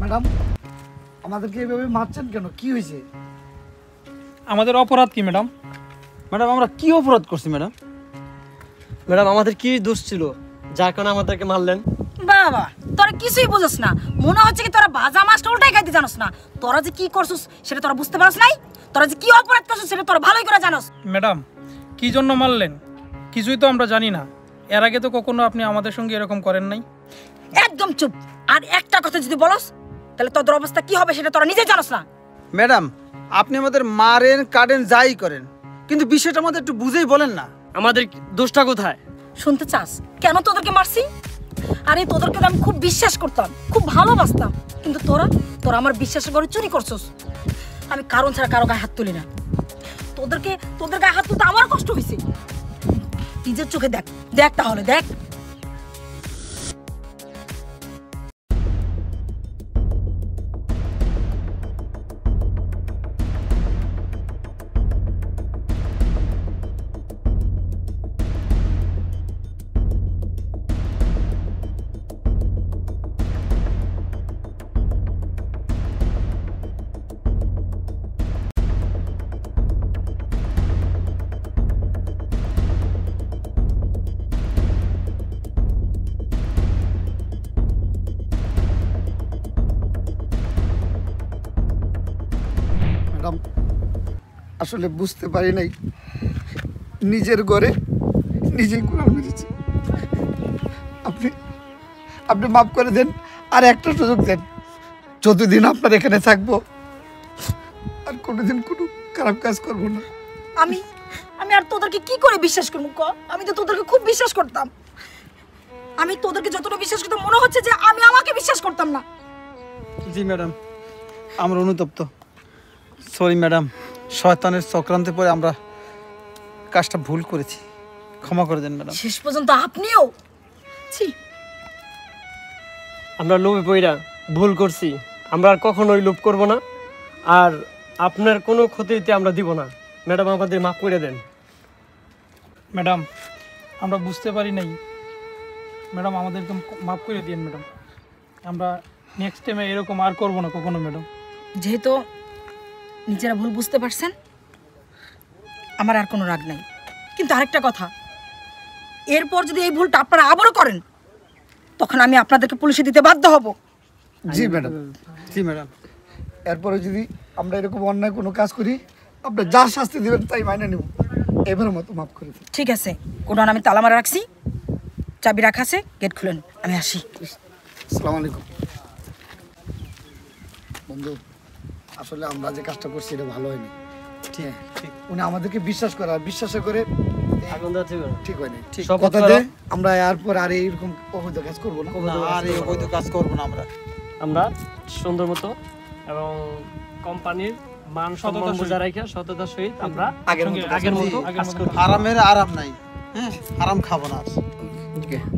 Madam আমাদেরকে এইভাবে মারছেন কেন, কি হয়েছে? আমাদের অপরাধ কি ম্যাডাম? ম্যাডাম আমরা কি অপরাধ করছি ম্যাডাম? ম্যাডাম আমাদের কি দোষ ছিল যার কারণে আমাদেরকে মারলেন? বাবা তোরা কিছুই বুঝছ না, মনে হচ্ছে কি তোরা ভাজা মাছটা উল্টাই খাইতে জানোস না। তোরা যে কি করছিস সেটা তোরা বুঝতে পারছ নাই, তোরা যে কি অপরাধ করছিস সেটা তোরা ভালোই করে জানোস। ম্যাডাম কি জন্য মারলেন কিছুই তো আমরা জানি না। এর আগে তো কখনো আপনি আমাদের সঙ্গে এরকম করেন নাই। একদম চুপ। আর একটা কথা যদি বলস তাহলে তোদের অবস্থা কি হবে সেটা তোরা নিজে জানোস না। ম্যাডাম আপনি আমাদের মারেন কাটেন যাই করেন, কিন্তু বিষয়টা আমাদের একটু বুঝেই বলেন না। আমাদের দোষটা কোথায় শুনতে চাস কেন তোদেরকে মারছি? আরে তোদেরকে তো আমি খুব বিশ্বাস করতাম, খুব ভালোবাসতাম, কিন্তু তোরা তোরা আমার বিশ্বাসের ঘরে চুরি করছস। আমি কারণ ছাড়া কারো গায়ে হাত তুলি না। তোদের গায়ে হাত তুলতে আমার কষ্ট হয়েছে। নিজের চোখে দেখ, দেখ তাহলে দেখ। ম্যাডাম আসলে বুঝতে পারি নাই, নিজের ঘরে নিজেই কুড়াল মেরেছি। আপনি আপনি মাফ করে দেন, আর একটা সুযোগ দেন। যতদিন আপনার এখানে থাকবো আর কোনোদিন কোনো খারাপ কাজ করবো না। আমি আমি আর তোদেরকে কি করে বিশ্বাস করবো ক? আমি তো তোদেরকে খুব বিশ্বাস করতাম। আমি তোদেরকে যতটা বিশ্বাস করতাম মনে হচ্ছে যে আমি আমাকে বিশ্বাস করতাম না। জি ম্যাডাম আমরা অনুতপ্ত। সরি ম্যাডাম, শয়তানের চক্রান্তে পড়ে আমরা কাজটা ভুল করেছি, ক্ষমা করে দেন ম্যাডাম। শেষ পর্যন্ত আপনিও ছি। আমরা লোভে পইরা ভুল করছি, আমরা আর কখনোই লোভ করব না, আর আপনার কোনো ক্ষতিতে আমরা দিব না। ম্যাডাম আমাদের মাফ করে দেন। ম্যাডাম আমরা বুঝতে পারি নাই, ম্যাডাম আমাদেরকে মাফ করে দিন ম্যাডাম। আমরা নেক্সট টাইমে এরকম আর করবো না কখনো ম্যাডাম। যেহেতু নিজেরা ভুল বুঝতে পারছেন আমার আর কোনো রাগ নাই, কিন্তু আরেকটা কথা, এরপর যদি এই ভুলটা আপনারা আবারও করেন তখন আমি আপনাদেরকে পুলিশে দিতে বাধ্য হব। জি ম্যাডাম, জি ম্যাডাম। এরপরে যদি আমরা এরকম অন্যায় কোনো কাজ করি আপনার যা শাস্তি দেবেন তাই মাইনে নেব। এবারের মতো মাফ করে দিন। ঠিক আছে, গোডাউন আমি তালা মারা রাখছি, চাবি রাখা আছে, গেট খুলেন, আমি আসি। আসসালামু আলাইকুম। বন্ধু আসলে আমরা যে কাজটা করছি এটা ভালো হয়নি। ঠিক ঠিক, উনি আমাদেরকে বিশ্বাস করে, আর বিশ্বাসে করে ঠিক হয়নি। ঠিক কথা দে আমরা এরপর আর এইরকম অবৈধ কাজ করবো না। আর এই অবৈধ কাজ করবো না আমরা। আমরা সুন্দর মতো এবং কোম্পানির মান সম্মান বজায় রাখা সততার সহিত আমরা আগের মতো কাজ করব। হারামের আরাম নাই, হ্যাঁ হারাম খাবো না। ঠিক আছে।